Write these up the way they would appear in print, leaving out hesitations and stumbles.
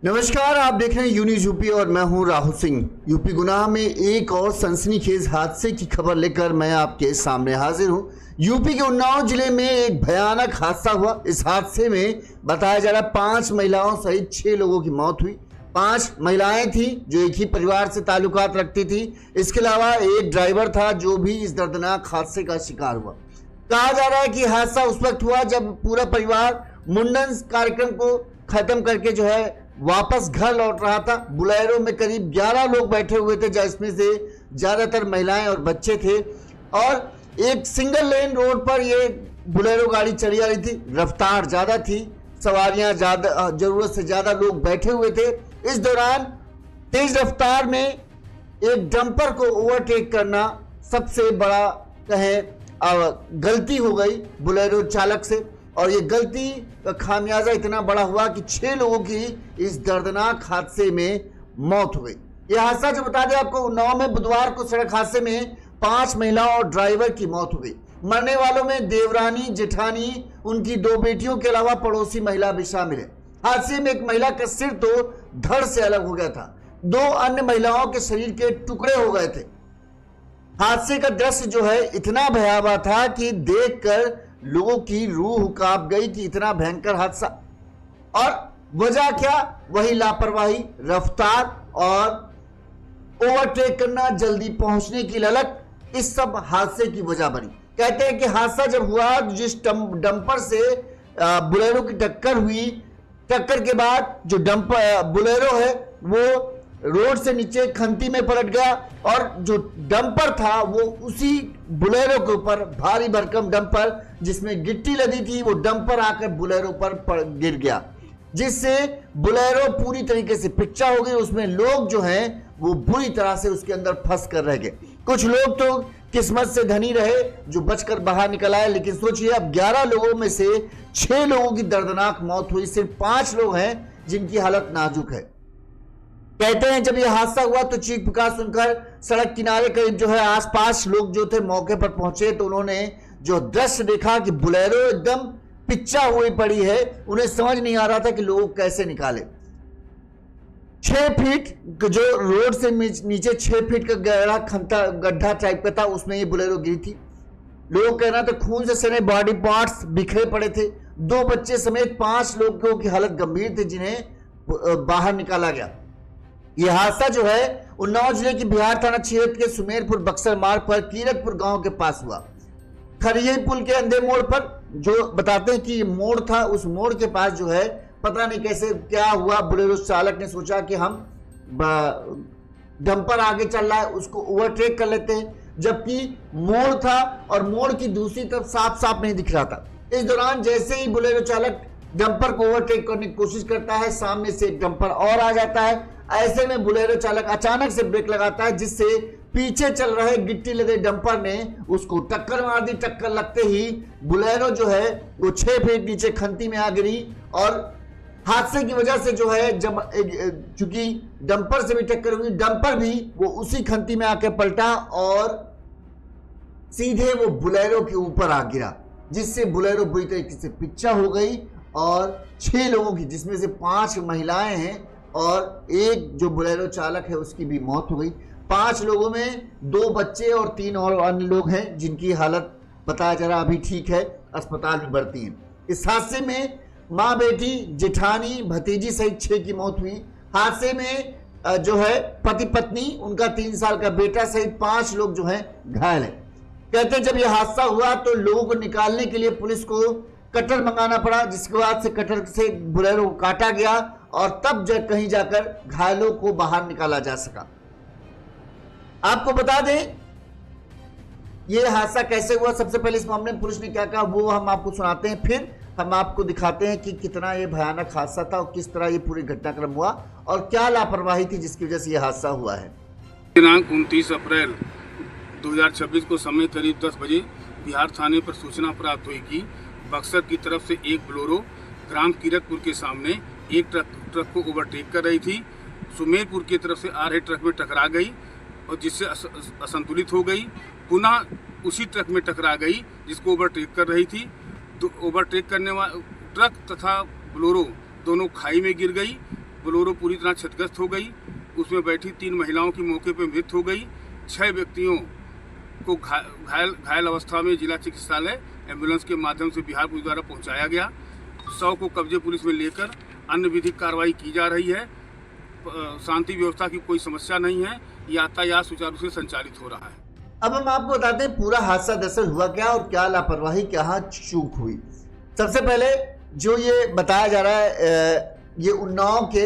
नमस्कार, आप देख रहे हैं यूनिज यूपी और मैं हूं राहुल सिंह। यूपी गुनाह में एक और सनसनीखेज हादसे की खबर लेकर मैं आपके सामने हाजिर हूं। यूपी के उन्नाव जिले में एक भयानक हादसा हुआ। इस हादसे में बताया जा रहा है 5 महिलाओं सहित 6 लोगों की मौत हुई। 5 महिलाएं थी जो एक ही परिवार से ताल्लुकात रखती थी। इसके अलावा एक ड्राइवर था जो भी इस दर्दनाक हादसे का शिकार हुआ। कहा जा रहा है कि हादसा उस वक्त हुआ जब पूरा परिवार मुंडन कार्यक्रम को खत्म करके जो है वापस घर लौट रहा था। बुलेरो में करीब 11 लोग बैठे हुए थे, जिसमें से ज्यादातर महिलाएं और बच्चे थे। और एक सिंगल लेन रोड पर ये बुलेरो गाड़ी चली आ रही थी। रफ्तार ज्यादा थी, सवारियां ज्यादा, जरूरत से ज्यादा लोग बैठे हुए थे। इस दौरान तेज रफ्तार में एक डंपर को ओवरटेक करना सबसे बड़ा गलती हो गई बुलेरो चालक से। और ये गलती का खामियाजा इतना बड़ा हुआ कि 6 लोगों की इस दर्दनाक हादसे में मौत हो गई। यह हादसा जो बता दें आपको, उन्नाव में बुधवार को सड़क हादसे में 5 महिलाओं और ड्राइवर की मौत हो गई। मरने वालों में देवरानी, जेठानी, उनकी 2 बेटियों के अलावा पड़ोसी महिला भी शामिल है। हादसे में एक महिला का सिर तो धड़ से अलग हो गया था। 2 अन्य महिलाओं के शरीर के टुकड़े हो गए थे। हादसे का दृश्य जो है इतना भयावह था कि देखकर लोगों की रूह कांप गई कि इतना भयंकर हादसा। और वजह क्या? वही लापरवाही, रफ्तार और ओवरटेक करना, जल्दी पहुंचने की ललक, इस सब हादसे की वजह बनी। कहते हैं कि हादसा जब हुआ, जिस डंपर से बुलेरो की टक्कर हुई, टक्कर के बाद जो बुलेरो है वो रोड से नीचे खंती में पलट गया और जो डंपर था वो उसी बुलेरो के ऊपर, भारी भरकम डंपर जिसमें गिट्टी लदी थी, वो डंपर आकर बुलेरो पर गिर गया, जिससे बुलेरो पूरी तरीके से पिक्चा हो गई। उसमें लोग जो हैं वो बुरी तरह से उसके अंदर फंस कर रह गए। कुछ लोग तो किस्मत से धनी रहे जो बचकर बाहर निकल आए, लेकिन सोचिए अब 11 लोगों में से 6 लोगों की दर्दनाक मौत हुई। सिर्फ 5 लोग हैं जिनकी हालत नाजुक है। कहते हैं जब यह हादसा हुआ तो चीख पुकार सुनकर सड़क किनारे करीब जो है आसपास लोग जो थे मौके पर पहुंचे, तो उन्होंने जो दृश्य देखा कि बुलेरो एकदम पिच्चा हुई पड़ी है। उन्हें समझ नहीं आ रहा था कि लोग कैसे निकाले। 6 फीट जो रोड से नीचे 6 फीट का गड्ढा टाइप का था, उसमें ये बुलेरो गिरी थी। लोग कहना तो खून से सने बॉडी पार्ट्स बिखरे पड़े थे। 2 बच्चे समेत 5 लोगों की हालत गंभीर थी जिन्हें बाहर निकाला गया। यह हादसा जो है उन्नाव जिले की बिहार थाना क्षेत्र के सुमेरपुर बक्सर मार्ग पर कीरतपुर गांव के पास हुआ। खरिये पुल के अंधे मोड़ पर, जो बताते हैं कि ये मोड़ था, उस मोड़ के पास जो है पता नहीं कैसे क्या हुआ, बुलेरो चालक ने सोचा कि हम डंपर आगे चल रहा है उसको ओवरटेक कर लेते हैं, जबकि मोड़ था और मोड़ की दूसरी तरफ साफ साफ नहीं दिख रहा था। इस दौरान जैसे ही बुलेरो चालक डंपर को ओवरटेक करने की कोशिश करता है, सामने से एक डंपर और आ जाता है। ऐसे में बुलेरो चालक अचानक से ब्रेक लगाता है, जिससे पीछे चल रहे गिट्टी लदे डंपर ने उसको टक्कर मार दी। टक्कर लगते ही बुलेरो जो है वो 6 फीट नीचे खंती में आ गिरी। और हादसे की वजह से जो है जब चूंकि डंपर से भी टक्कर हुई, डंपर भी वो उसी खंती में आकर पलटा और सीधे वो बुलेरो के ऊपर आ गिरा, जिससे बुलेरो बुरी तरीके से पिच्चा हो गई। और 6 लोगों की, जिसमें से 5 महिलाएं हैं और एक जो बुलेरो चालक है उसकी भी मौत हो गई। 5 लोगों में 2 बच्चे और 3 और अन्य लोग हैं जिनकी हालत बताया जा रहा अभी ठीक है, अस्पताल में भर्ती हैं। इस हादसे में माँ, बेटी, जेठानी, भतीजी सहित 6 की मौत हुई। हादसे में जो है पति पत्नी, उनका 3 साल का बेटा सहित 5 लोग जो हैं घायल हैं। कहते हैं जब यह हादसा हुआ तो लोगों को निकालने के लिए पुलिस को कटर मंगाना पड़ा, जिसके बाद से कटर से बुलेरो को काटा गया और तब कहीं जाकर घायलों को बाहर निकाला जा सका। आपको बता दें यह हादसा कैसे हुआ। सबसे पहले इस मामले में पुलिस ने क्या कहा वो हम आपको सुनाते हैं, फिर हम आपको दिखाते हैं कि कितना यह भयानक हादसा था और किस तरह यह पूरी घटनाक्रम हुआ और क्या लापरवाही थी जिसकी वजह से यह हादसा हुआ है। दिनांक 29 अप्रैल 2026 को समय करीब 10 बजे बिहार थाने पर सूचना प्राप्त हुई कि बक्सर की तरफ से एक बोलेरो ग्राम कीरतपुर के सामने एक ट्रक को ओवरटेक कर रही थी। सुमेरपुर की तरफ से आ रहे ट्रक में टकरा गई और जिससे असंतुलित हो गई। पुनः उसी ट्रक में टकरा गई जिसको ओवरटेक कर रही थी। तो ओवरटेक करने वाला ट्रक तथा बोलेरो दोनों खाई में गिर गई बोलेरो पूरी तरह क्षतिग्रस्त हो गई। उसमें बैठी 3 महिलाओं की मौके पर मृत्यु हो गई। 6 व्यक्तियों को घायल अवस्था में जिला चिकित्सालय एम्बुलेंस के माध्यम से बिहार पुलिस द्वारा पहुंचाया गया। 100 को कब्जे पुलिस में लेकर अन्य विधिक कार्रवाई की जा रही है। शांति व्यवस्था की कोई समस्या नहीं है, यातायात सुचारू रूप से संचालित हो रहा है। अब हम आपको बताते हैं पूरा हादसा दरअसल हुआ क्या और क्या लापरवाही, क्या चूक हुई। सबसे पहले जो ये बताया जा रहा है, ये उन्नाव के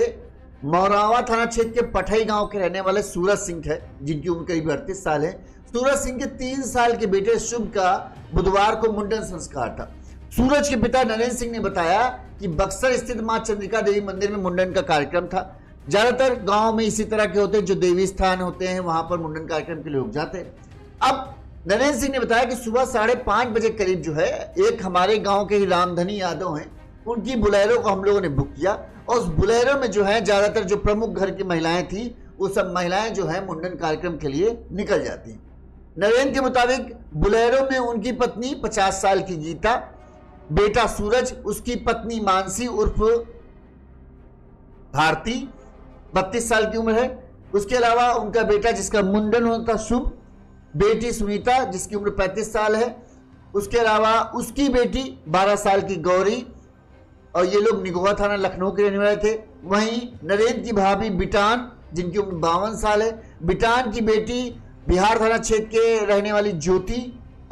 मौरावा थाना क्षेत्र के पठई गांव के रहने वाले सूरज सिंह है, जिनकी उम्र करीब 38 साल है। सूरज सिंह के 3 साल के बेटे शुभ का बुधवार को मुंडन संस्कार था। सूरज के पिता नरेंद्र सिंह ने बताया कि बक्सर स्थित मां चंद्रिका देवी मंदिर में मुंडन का कार्यक्रम था। ज्यादातर गांव में इसी तरह के होते हैं, जो देवी स्थान होते हैं वहां पर मुंडन कार्यक्रम के लिए लोग जाते हैं। अब नरेंद्र सिंह ने बताया कि सुबह 5:30 बजे करीब जो है, एक हमारे गांव के ही रामधनी यादव हैं, उनकी बुलेरो को हम लोगों ने बुक किया और उस बुलेरो में जो है ज्यादातर जो प्रमुख घर की महिलाएं थी, वो सब महिलाएं जो है मुंडन कार्यक्रम के लिए निकल जाती हैं। नरेंद्र के मुताबिक बुलेरो में उनकी पत्नी 50 साल की गीता, बेटा सूरज, उसकी पत्नी मानसी उर्फ भारती 32 साल की उम्र है, उसके अलावा उनका बेटा जिसका मुंडन होता शुभ, बेटी सुनीता जिसकी उम्र 35 साल है, उसके अलावा उसकी बेटी 12 साल की गौरी, और ये लोग निगोहा थाना लखनऊ के रहने वाले थे। वहीं नरेंद्र की भाभी बिटान जिनकी उम्र 52 साल है, बिटान की बेटी बिहार थाना क्षेत्र के रहने वाली ज्योति,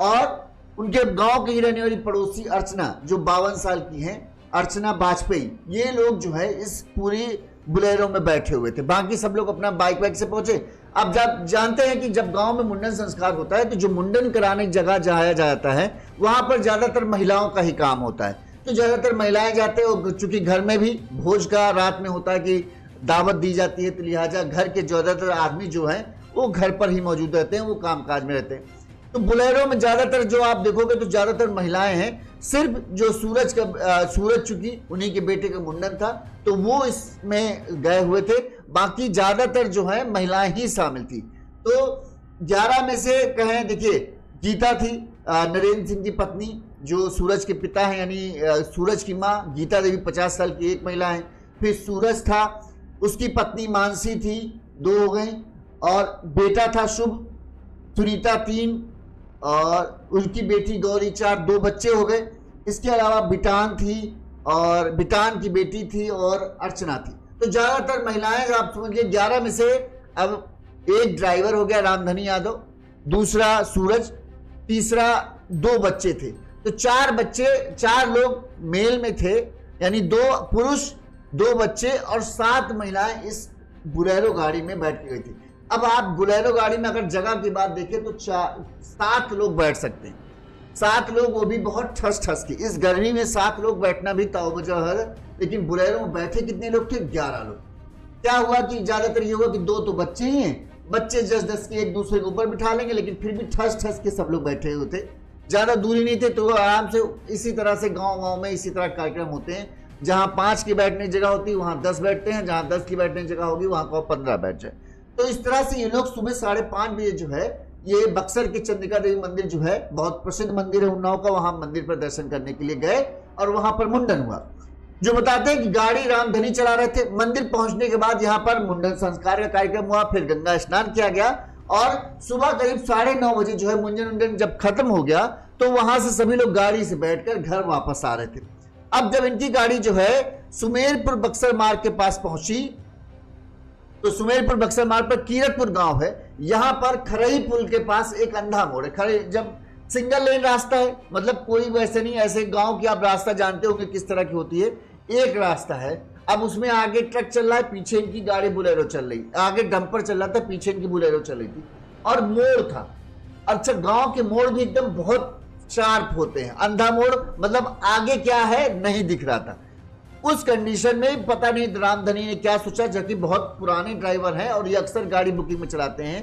और उनके गांव की ही रहने वाली पड़ोसी अर्चना जो 52 साल की हैं, अर्चना वाजपेयी। ये लोग जो है इस पूरी बुलेरो में बैठे हुए थे। बाकी सब लोग अपना बाइक से पहुंचे। अब जब जानते हैं कि जब गांव में मुंडन संस्कार होता है तो जो मुंडन कराने की जगह जाया जाता है वहां पर ज्यादातर महिलाओं का ही काम होता है, तो ज्यादातर महिलाएं जाते हैं। चूंकि घर में भी भोज का रात में होता है कि दावत दी जाती है, तो लिहाजा घर के ज्यादातर आदमी जो है वो घर पर ही मौजूद रहते हैं, वो कामकाज में रहते हैं। तो बुलेरो में ज्यादातर जो आप देखोगे तो ज्यादातर महिलाएं हैं। सिर्फ जो सूरज चूंकि उन्हीं के बेटे का मुंडन था तो वो इसमें गए हुए थे, बाकी ज्यादातर जो है महिलाएं ही शामिल थी। तो 11 में से कहें, देखिए गीता थी नरेंद्र सिंह की पत्नी, जो सूरज के पिता हैं, यानी सूरज की माँ गीता देवी 50 साल की एक महिला है। फिर सूरज था, उसकी पत्नी मानसी थी, 2 हो गई, और बेटा था शुभ, सुनीता 3, और उनकी बेटी गौरी 4, 2 बच्चे हो गए। इसके अलावा बिटान थी और बिटान की बेटी थी और अर्चना थी। तो ज्यादातर महिलाएं आप समझिए 11 में से अब एक ड्राइवर हो गया रामधनी यादव, दूसरा सूरज, तीसरा 2 बच्चे थे। तो 4 लोग मेल में थे, यानी 2 पुरुष 2 बच्चे और 7 महिलाएं इस बुलेरो गाड़ी में बैठ गई थी। अब आप बुलेरो गाड़ी में अगर जगह की बात देखें तो 7 लोग बैठ सकते हैं। 7 लोग, वो भी बहुत ठस की। इस गर्मी में 7 लोग बैठना भी ताउबजह है, लेकिन बुलेरो में बैठे कितने लोग थे? 11 लोग। क्या हुआ कि ज्यादातर ये हुआ कि 2 तो बच्चे ही हैं, बच्चे 10-10 के एक दूसरे के ऊपर बिठा लेंगे, लेकिन फिर भी ठस के सब लोग बैठे हुए थे। ज्यादा दूरी नहीं थे, तो आराम से इसी तरह से गाँव में इसी तरह कार्यक्रम होते हैं। जहाँ 5 की बैठने की जगह होती है वहां 10 बैठते हैं, जहाँ 10 की बैठने की जगह होगी वहां को 15 बैठ जाए। तो इस तरह से ये लोग सुबह 5:30 बजे जो है, ये बक्सर के चंद्रिका देवी मंदिर जो है बहुत प्रसिद्ध मंदिर है उन्नाव का, वहां मंदिर पर दर्शन करने के लिए गए और वहां पर मुंडन हुआ। जो बताते हैं कि गाड़ी रामधनी चला रहे थे। मंदिर पहुंचने के बाद यहाँ पर मुंडन संस्कार का कार्यक्रम हुआ, फिर गंगा स्नान किया गया और सुबह करीब 9:30 बजे जो है मुंडन जब खत्म हो गया तो वहां से सभी लोग गाड़ी से बैठकर घर वापस आ रहे थे। अब जब इनकी गाड़ी जो है सुमेरपुर बक्सर मार्ग के पास पहुंची तो सुमेरपुर बक्सर मार्ग पर कीरतपुर गांव है, यहां पर खरई पुल के पास एक अंधा मोड़ है। जब सिंगल लेन रास्ता है, मतलब कोई वैसे नहीं, ऐसे गांव की आप रास्ता जानते होंगे किस तरह की होती है, एक रास्ता है। अब उसमें आगे ट्रक चल रहा है, पीछे इनकी गाड़ी बुलेरो चल रही, आगे डंपर चल रहा था, पीछे इनकी बुलेरो चल रही थी और मोड़ था। अच्छा, गांव के मोड़ भी एकदम बहुत शार्प होते हैं। अंधा मोड़ मतलब आगे क्या है नहीं दिख रहा था। उस कंडीशन में पता नहीं रामधनी ने क्या सोचा, जबकि बहुत पुराने ड्राइवर हैं और ये अक्सर गाड़ी बुकिंग में चलाते हैं।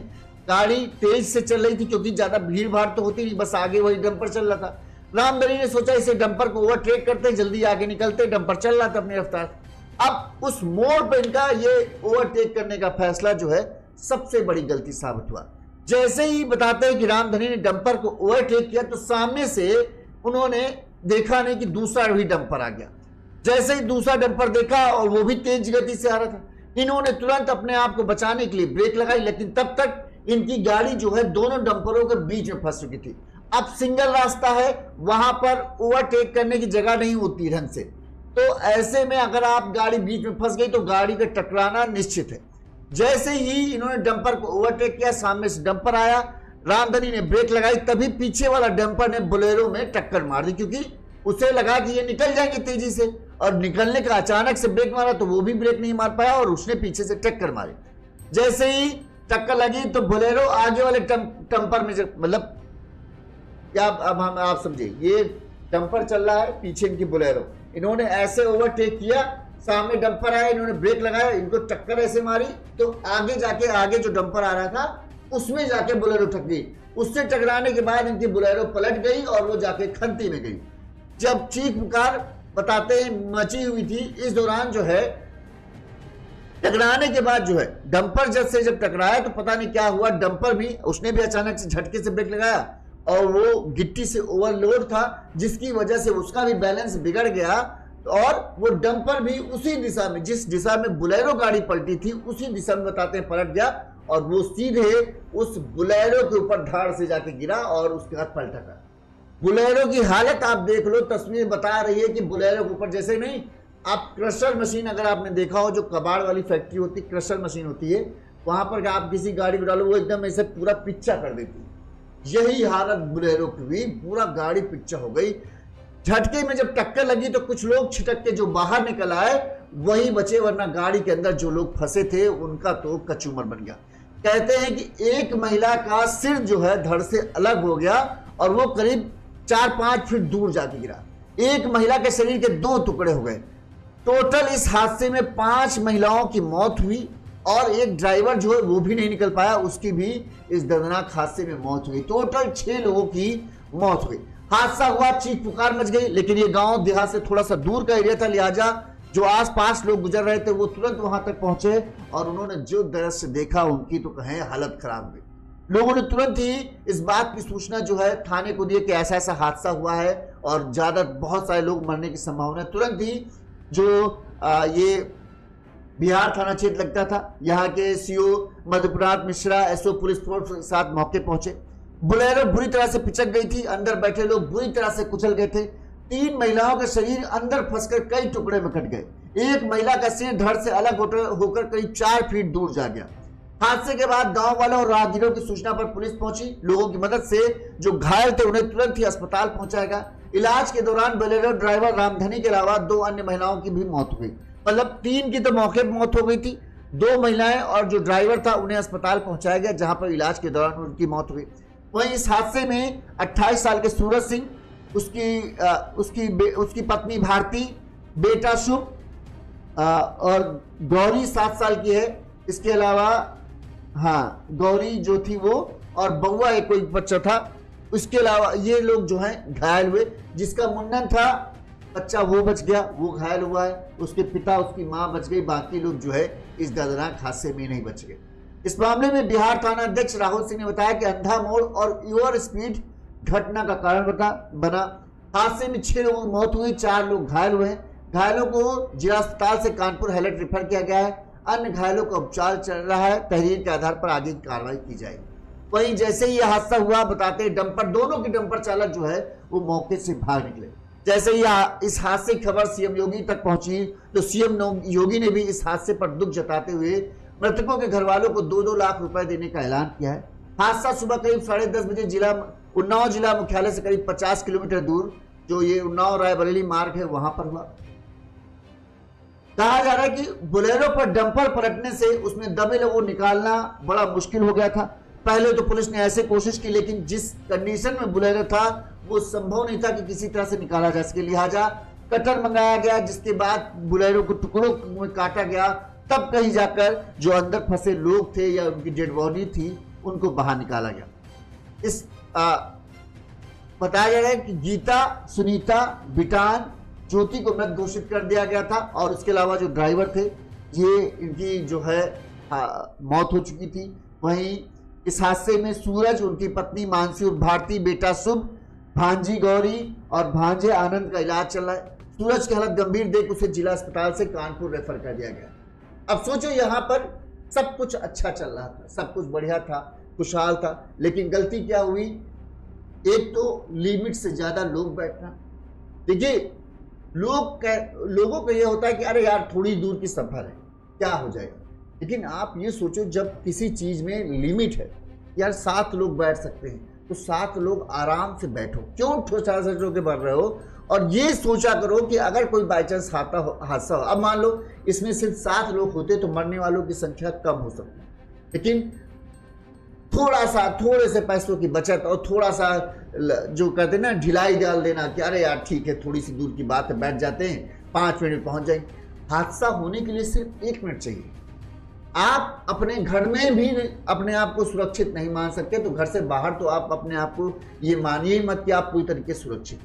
गाड़ी तेज से चल रही थी क्योंकि ज्यादा भीड़ भाड़ तो होती नहीं, बस आगे वही डंपर चल रहा था। रामधनी ने सोचा इसे डंपर को ओवरटेक करते, जल्दी आगे निकलते, डंपर चल रहा था अपनी रफ्तार। अब उस मोड़ पर इनका ये ओवरटेक करने का फैसला जो है सबसे बड़ी गलती साबित हुआ। जैसे ही बताते हैं कि रामधनी ने डंपर को ओवरटेक किया तो सामने से उन्होंने देखा नहीं कि दूसरा भी डंपर आ गया। जैसे ही दूसरा डंपर देखा और वो भी तेज गति से आ रहा था, इन्होंने तुरंत अपने आप को बचाने के लिए ब्रेक लगाई, लेकिन तब तक इनकी गाड़ी जो है दोनों डंपरों के बीच में फंस चुकी थी। अब सिंगल रास्ता है, वहां पर ओवरटेक करने की जगह नहीं होती ढंग से, तो ऐसे में अगर आप गाड़ी बीच में फंस गई तो गाड़ी का टकराना निश्चित है। जैसे ही इन्होंने डंपर को ओवरटेक किया, सामने से डंपर आया, रामधनी ने ब्रेक लगाई, तभी पीछे वाला डंपर ने बोलेरो में टक्कर मार दी, क्योंकि उसे लगा कि ये निकल जाएंगे तेजी से, और निकलने का अचानक से ब्रेक मारा तो वो भी ब्रेक नहीं मार पाया और उसने पीछे से टक्कर मारी। जैसे ही टक्कर लगी तो बोलेरो आगे वाले डंपर में, मतलब क्या अब हम आप समझिए, ये डंपर चल रहा है, पीछे इनकी बोलेरो, इन्होंने ऐसे ओवरटेक किया, सामने डंपर आया, इन्होंने ब्रेक लगाया, इनको टक्कर ऐसे मारी तो आगे जाके आगे जो डंपर आ रहा था उसमें जाके बोलेरो टक गई। उससे टकराने के बाद इनकी बोलेरो पलट गई और वो जाके खंती में गई। जब चीख पुकार बताते हैं मची हुई थी, इस दौरान जो है टकराने के बाद जो है डंपर जब टकराया तो पता नहीं क्या हुआ, डंपर भी उसने भी अचानक से झटके से ब्रेक लगाया और वो गिट्टी से ओवरलोड था, जिसकी वजह से उसका भी बैलेंस बिगड़ गया और वो डंपर भी उसी दिशा में, जिस दिशा में बोलेरो गाड़ी पलटी थी उसी दिशा में बताते हैं पलट गया और वो सीधे उस बोलेरो के ऊपर धाड़ से जाके गिरा और उसके बाद पलटा था। बोलेरो की हालत आप देख लो, तस्वीर बता रही है कि बोलेरो के ऊपर, जैसे नहीं आप क्रशर मशीन अगर आपने देखा हो, जो कबाड़ वाली फैक्ट्री होती है, क्रशर मशीन होती है, वहां पर आप किसी गाड़ी को डालो वो एकदम ऐसे पूरा पिच्चा कर देती है। यही हालत बोलेरो की हुई, पूरा गाड़ी पिच्चा हो गई। झटके में जब टक्कर लगी तो कुछ लोग छिटक के जो बाहर निकल आए वही बचे, वरना गाड़ी के अंदर जो लोग फंसे थे उनका तो कचूमर बन गया। कहते हैं कि एक महिला का सिर जो है धड़ से अलग हो गया और वो करीब 4-5 फीट दूर जाके गिरा। एक महिला के शरीर के 2 टुकड़े हो गए। टोटल इस हादसे में 5 महिलाओं की मौत हुई और एक ड्राइवर जो है वो भी नहीं निकल पाया, उसकी भी इस दर्दनाक हादसे में मौत हुई। टोटल 6 लोगों की मौत हुई। हादसा हुआ, चीख पुकार मच गई, लेकिन ये गांव देहात से थोड़ा सा दूर का एरिया था, लिहाजा जो आसपास लोग गुजर रहे थे वो तुरंत वहां तक पहुंचे और उन्होंने जो दृश्य देखा उनकी तो कहें हालत खराब हुई। लोगों ने तुरंत ही इस बात की सूचना जो है थाने को दी कि ऐसा ऐसा हादसा हुआ है और बहुत सारे लोग मरने की संभावना है। तुरंत ही जो ये बिहार थाना क्षेत्र लगता था, यहाँ के CO Madhupurnath Mishra, SO police force के साथ मौके पहुंचे। बोलेरो बुरी तरह से पिचक गई थी, अंदर बैठे लोग बुरी तरह से कुचल गए थे। 3 महिलाओं के शरीर अंदर फंसकर कई टुकड़े में कट गए। एक महिला का सिर धड़ से अलग होकर करीब 4 फीट दूर जा गया। हादसे के बाद गांव वालों और राहगीरों की सूचना पर पुलिस पहुंची। लोगों की मदद से जो घायल थे उन्हें तुरंत ही अस्पताल पहुंचाया गया। इलाज के दौरान बोलेरो ड्राइवर रामधनी के अलावा 2 अन्य महिलाओं की भी मौत हो गई। मतलब 3 की तो मौके पर मौत हो गई थी, 2 महिलाएं और जो ड्राइवर था उन्हें अस्पताल पहुंचाया गया, जहां पर इलाज के दौरान उनकी मौत हो गई। वहीं इस हादसे में 28 साल के सूरज सिंह, उसकी पत्नी भारती, बेटा शुभ और गौरी 7 साल की है। इसके अलावा गौरी जो थी वो और बउआ एक कोई बच्चा था। इसके अलावा ये लोग जो हैं घायल हुए। जिसका मुंडन था बच्चा वो बच गया, वो घायल हुआ है। उसके पिता, उसकी मां बच गई, बाकी लोग जो है इस दर्दनाक हादसे में नहीं बच गए। इस मामले में बिहार थाना अध्यक्ष राहुल सिंह ने बताया कि अंधा मोड़ और ओवर स्पीड घटना का कारण बना। हादसे में 6 लोगों की मौत हुई, 4 लोग घायल हुए हैं। घायलों को जिला अस्पताल से कानपुर हाईलाइट रेफर किया गया है। अन्य घायलों का उपचार चल रहा है। तहरीर के आधार पर आगे की कार्रवाई की जाएगी। वहीं जैसे ही यह हादसा हुआ, बताते दोनों के डंपर चालक जो है वो मौके से भाग निकले। जैसे ही इस हादसे की खबर सीएम योगी तक पहुंची तो सीएम योगी ने भी इस हादसे पर दुख जताते हुए मृतकों के घर वालों को 2-2 लाख रुपए देने का ऐलान किया है। हादसा सुबह करीब 10:30 बजे उन्नाव जिला मुख्यालय से करीब 50 किलोमीटर दूर जो ये उन्नाव रायबरेली मार्ग है वहां पर हुआ। कहा जा रहा है कि बोलेरो पर डंपर पलटने से उसमें दबे लोगों को निकालना बड़ा मुश्किल हो गया था। पहले तो पुलिस ने ऐसे कोशिश की, लेकिन जिस कंडीशन में बोलेरो था वो संभव नहीं था कि किसी तरह से निकाला जा सके। लिहाजा कटर मंगाया गया, जिसके बाद बोलेरो को टुकड़ों में काटा गया। तब कहीं जाकर जो अंदर फंसे लोग थे या उनकी डेड बॉडी थी उनको बाहर निकाला गया। इस बताया जा रहा है कि गीता, सुनीता, बिटान, ज्योति को मृत घोषित कर दिया गया था और इसके अलावा जो ड्राइवर थे ये इनकी जो है मौत हो चुकी थी। वहीं इस हादसे में सूरज, उनकी पत्नी मानसी और भारती, बेटा शुभ, भांजी गौरी और भांजे आनंद का इलाज चल रहा है। सूरज की हालत गंभीर देख उसे जिला अस्पताल से कानपुर रेफर कर दिया गया। अब सोचो, यहाँ पर सब कुछ अच्छा चल रहा था, सब कुछ बढ़िया था, खुशहाल था, लेकिन गलती क्या हुई? एक तो लिमिट से ज्यादा लोग बैठना। देखिए, लोगों को यह होता है कि अरे यार थोड़ी दूर की सफर है, क्या हो जाएगा। लेकिन आप ये सोचो, जब किसी चीज में लिमिट है, यार 7 लोग बैठ सकते हैं तो 7 लोग आराम से बैठो, क्यों ठोसा से के बढ़ रहे हो। और ये सोचा करो कि अगर कोई बाई चांस हादसा हो, अब मान लो इसमें सिर्फ 7 लोग होते तो मरने वालों की संख्या कम हो सकती, लेकिन थोड़े से पैसों की बचत और थोड़ा सा जो कहते हैं ना ढिलाई डाल देना कि अरे यार ठीक है थोड़ी सी दूर की बात है, बैठ जाते हैं, 5 मिनट में पहुंच जाएंगे। हादसा होने के लिए सिर्फ 1 मिनट चाहिए। आप अपने घर में भी अपने आप को सुरक्षित नहीं मान सकते तो घर से बाहर तो आप अपने आप को ये मानिए ही मत कि आप पूरी तरीके से सुरक्षित।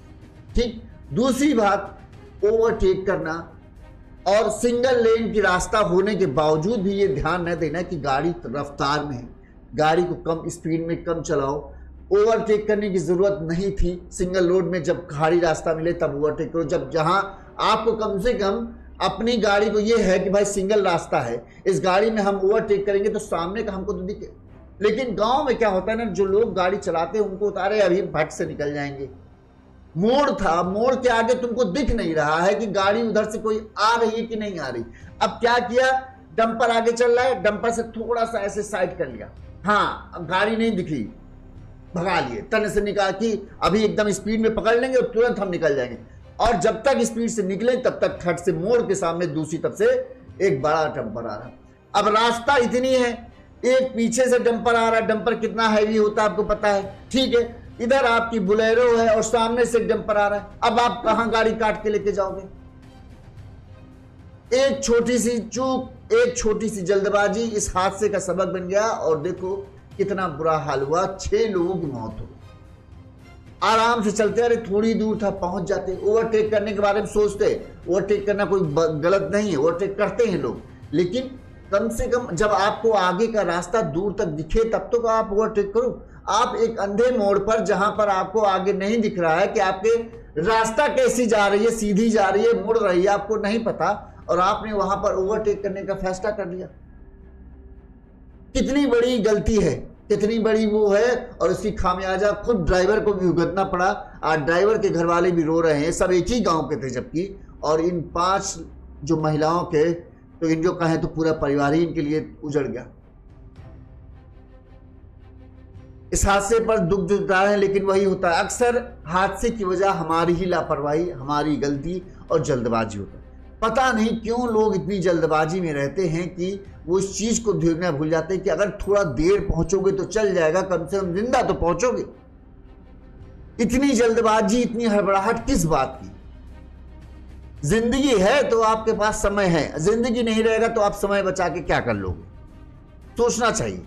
ठीक। दूसरी बात, ओवरटेक करना और सिंगल लेन की रास्ता होने के बावजूद भी ये ध्यान न देना कि गाड़ी रफ्तार में है, गाड़ी को कम स्पीड में कम चलाओ। ओवरटेक करने की जरूरत नहीं थी। सिंगल रोड में जब खाली रास्ता मिले तब ओवरटेक करो, जब जहां आपको कम से कम अपनी गाड़ी को ये है कि भाई सिंगल रास्ता है, इस गाड़ी में हम ओवरटेक करेंगे तो सामने का हमको तो दिखे। लेकिन गांव में क्या होता है ना, जो लोग गाड़ी चलाते हैं उनको उतारे अभी भट से निकल जाएंगे। मोड़ था, मोड़ के आगे तुमको दिख नहीं रहा है कि गाड़ी उधर से कोई आ रही है कि नहीं आ रही। अब क्या किया, डंपर आगे चल रहा है, डंपर से थोड़ा सा ऐसे साइड कर लिया, हाँ अब गाड़ी नहीं दिख रही, भगा लिए, तन से निकाल कि अभी एकदम स्पीड में पकड़ लेंगे और तुरंत हम निकल जाएंगे। और जब तक स्पीड से निकले तब तक खट से मोड़ के सामने दूसरी तरफ से एक बड़ा डंपर आ रहा। अब रास्ता इतनी है, एक पीछे से डंपर आ रहा है, डंपर कितना हैवी होता है आपको पता है, ठीक है। इधर आपकी बुलेरो है और सामने से डंपर आ रहा है, अब आप कहां गाड़ी काट के लेके जाओगे। एक छोटी सी चूक, एक छोटी सी जल्दबाजी इस हादसे का सबक बन गया और देखो कितना बुरा हाल हुआ, 6 लोगों की मौत हो गई। आराम से चलते, अरे थोड़ी दूर था पहुंच जाते। ओवरटेक करने के बारे में सोचते, ओवरटेक करना कोई गलत नहीं है, ओवरटेक करते हैं लोग, लेकिन कम से कम जब आपको आगे का रास्ता दूर तक दिखे तब तो आप ओवरटेक करो। आप एक अंधे मोड़ पर जहां पर आपको आगे नहीं दिख रहा है कि आपके रास्ता कैसी जा रही है, सीधी जा रही है, मुड़ रही है, आपको नहीं पता, और आपने वहां पर ओवरटेक करने का फैसला कर लिया। कितनी बड़ी गलती है, कितनी बड़ी वो है, और उसकी खामियाजा खुद ड्राइवर को भी भुगतना पड़ा। आज ड्राइवर के घर वाले भी रो रहे हैं, सब एक ही गांव के थे जबकि, और इन 5 जो महिलाओं के, तो इन जो कहें तो पूरा परिवार ही इनके लिए उजड़ गया। इस हादसे पर दुख जुटा है, लेकिन वही होता है, अक्सर हादसे की वजह हमारी ही लापरवाही, हमारी गलती और जल्दबाजी होता है। पता नहीं क्यों लोग इतनी जल्दबाजी में रहते हैं कि वो इस चीज को देखना भूल जाते हैं कि अगर थोड़ा देर पहुंचोगे तो चल जाएगा, कम से कम जिंदा तो पहुंचोगे। इतनी जल्दबाजी, इतनी हड़बड़ाहट किस बात की? जिंदगी है तो आपके पास समय है, जिंदगी नहीं रहेगा तो आप समय बचा के क्या कर लोगे? सोचना चाहिए।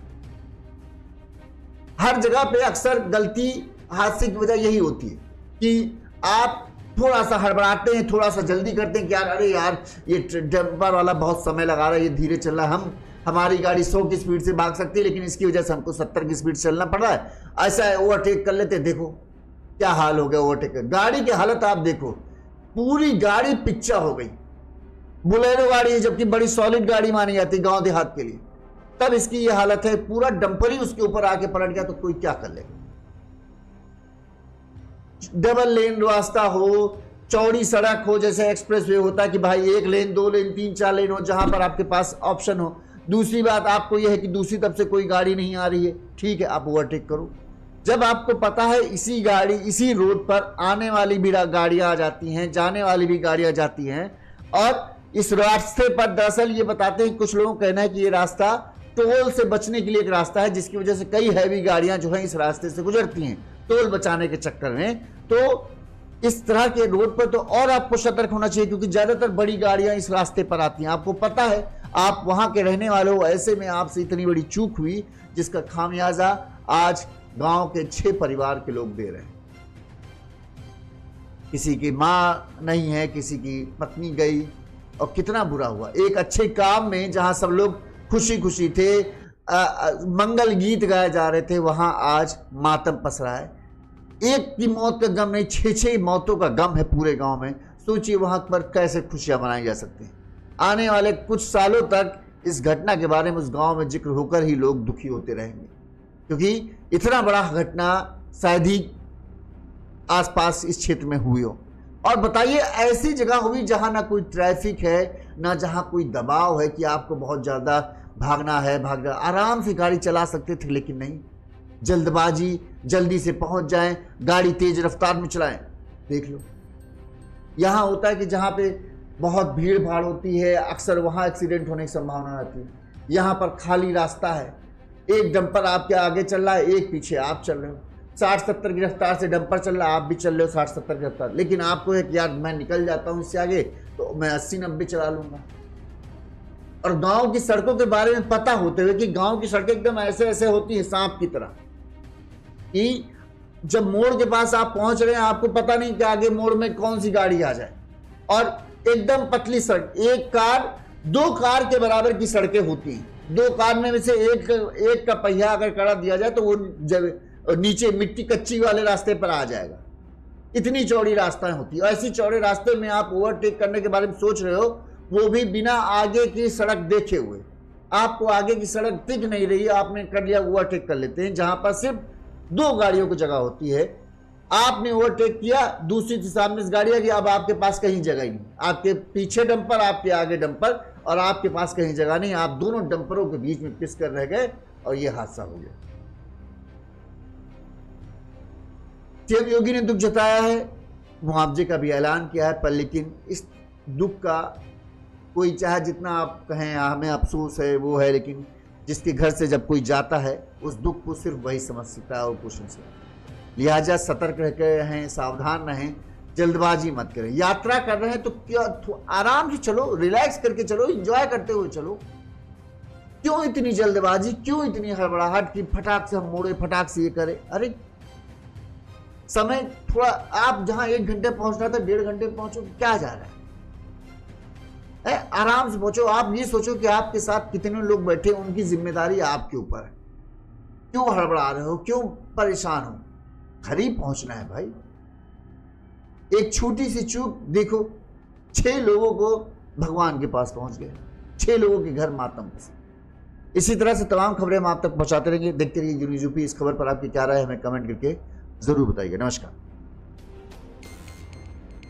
हर जगह पे अक्सर गलती, हादसे की वजह यही होती है कि आप थोड़ा सा हड़बड़ाते हैं, थोड़ा सा जल्दी करते हैं कि यार अरे यार ये डंपर वाला बहुत समय लगा रहा है, ये धीरे चल रहा है, हमारी गाड़ी 100 की स्पीड से भाग सकती है लेकिन इसकी वजह से हमको 70 की स्पीड से चलना पड़ रहा है। ऐसा ओवरटेक कर लेते, देखो क्या हाल हो गया ओवरटेक कर। गाड़ी की हालत आप देखो, पूरी गाड़ी पिक्चर हो गई। बुलेरो गाड़ी है जबकि बड़ी सॉलिड गाड़ी मानी जाती है गांव देहात के लिए, तब इसकी ये हालत है। पूरा डंपर ही उसके ऊपर आके पलट गया तो कोई क्या कर लेगा? डबल लेन रास्ता हो, चौड़ी सड़क हो, जैसे एक्सप्रेस वे होता है कि भाई 1 लेन 2 लेन 3 4 लेन हो, जहां पर आपके पास ऑप्शन हो। दूसरी बात आपको यह है कि दूसरी तरफ से कोई गाड़ी नहीं आ रही है, ठीक है आप ओवरटेक करो। जब आपको पता है इसी गाड़ी, इसी रोड पर आने वाली भी गाड़ियां आ जाती हैं, जाने वाली भी गाड़ियां जाती हैं, और इस रास्ते पर दरअसल ये बताते हैं, कुछ लोगों का कहना है कि ये रास्ता टोल से बचने के लिए एक रास्ता है, जिसकी वजह से कई हैवी गाड़ियां जो हैं इस रास्ते से गुजरती हैं टोल बचाने के चक्कर में। तो इस तरह के रोड पर तो और आपको सतर्क होना चाहिए, क्योंकि ज्यादातर बड़ी गाड़ियां इस रास्ते पर आती हैं। आपको पता है, आप वहां के रहने वाले हो, ऐसे में आपसे इतनी बड़ी चूक हुई जिसका खामियाजा आज गांव के 6 परिवार के लोग दे रहे हैं। किसी की मां नहीं है, किसी की पत्नी गई, और कितना बुरा हुआ। एक अच्छे काम में जहां सब लोग खुशी खुशी थे, मंगल गीत गाए जा रहे थे, वहां आज मातम पसरा है। एक की मौत का गम नहीं, 6 मौतों का गम है पूरे गांव में। सोचिए वहां पर कैसे खुशियां मनाई जा सकती हैं। आने वाले कुछ सालों तक इस घटना के बारे में उस गांव में जिक्र होकर ही लोग दुखी होते रहेंगे, क्योंकि इतना बड़ा घटना शायद ही आसपास इस क्षेत्र में हुई हो। और बताइए, ऐसी जगह हुई जहां ना कोई ट्रैफिक है, ना जहां कोई दबाव है कि आपको बहुत ज़्यादा भागना है, आराम से गाड़ी चला सकते थे, लेकिन नहीं, जल्दबाजी, जल्दी से पहुंच जाएं, गाड़ी तेज रफ्तार में चलाएं। देख लो, यहाँ होता है कि जहाँ पे बहुत भीड़ भाड़ होती है, अक्सर वहाँ एक्सीडेंट होने की संभावना रहती है। यहाँ पर खाली रास्ता है, एक डंपर आपके आगे चल रहा है, एक पीछे आप चल रहे हो, 60-70 की रफ्तार से डंपर चल रहा है, आप भी चल रहे हो 60-70 की रफ्तार, लेकिन आपको एक यार मैं निकल जाता हूँ इससे आगे तो मैं 80-90 चला लूँगा। और गांव की सड़कों के बारे में पता होते हुए कि गांव की सड़कें एकदम ऐसे ऐसे होती है सांप की तरह, कि जब मोड़ के पास आप पहुंच रहे हैं आपको पता नहीं कि आगे मोड़ में कौन सी गाड़ी आ जाए, और एकदम पतली सड़क, एक कार 2 कार के बराबर की सड़कें होती हैं। 2 कार में से एक का पहिया अगर कड़ा दिया जाए तो वो जब नीचे मिट्टी कच्ची वाले रास्ते पर आ जाएगा। इतनी चौड़ी रास्ताएं होती है। ऐसी चौड़े रास्ते में आप ओवरटेक करने के बारे में सोच रहे हो, वो भी बिना आगे की सड़क देखे हुए। आपको आगे की सड़क दिख नहीं रही, आपने कर लिया ओवरटेक कर लेते हैं, जहां पर सिर्फ 2 गाड़ियों की जगह होती है। आपने ओवरटेक किया, दूसरी सामने से गाड़ी आ गई, अब आपके पास कहीं जगह ही नहीं, आपके पीछे डंपर, आपके आगे डंपर, और आपके पास कहीं जगह नहीं। आप दोनों डंपरों के बीच में पिस कर रह गए और यह हादसा हो गया। सीएम योगी ने दुख जताया है, मुआवजे का भी ऐलान किया है, पर लेकिन इस दुख का कोई, चाहे जितना आप कहें हमें अफसोस है वो है, लेकिन जिसके घर से जब कोई जाता है उस दुख को सिर्फ वही समझ सकता है और कुछ नहीं सकता। लिहाजा सतर्क रहकर रहें, सावधान रहें, जल्दबाजी मत करें। यात्रा कर रहे हैं तो क्या आराम से चलो, रिलैक्स करके चलो, एंजॉय करते हुए चलो। क्यों इतनी जल्दबाजी, क्यों इतनी हड़बड़ाहट कि फटाक से हम मोड़े, फटाक से ये करें? अरे समय थोड़ा, आप जहां 1 घंटे पहुंचना था 1.5 घंटे पहुंचो, क्या जा रहा है? आराम से पहुंचो। आप ये सोचो कि आपके साथ कितने लोग बैठे, उनकी जिम्मेदारी आपके ऊपर है। क्यों हड़बड़ा रहे हो, क्यों परेशान हो? करीब पहुंचना है भाई। एक छोटी सी चूक देखो, 6 लोगों को भगवान के पास पहुंच गए, 6 लोगों के घर मातम से। इसी तरह से तमाम खबरें हम आप तक पहुंचाते रहेंगे। देखते रहिए यूनिज़ यूपी। इस खबर पर आपकी क्या राय है हमें कमेंट करके जरूर बताइएगा। नमस्कार।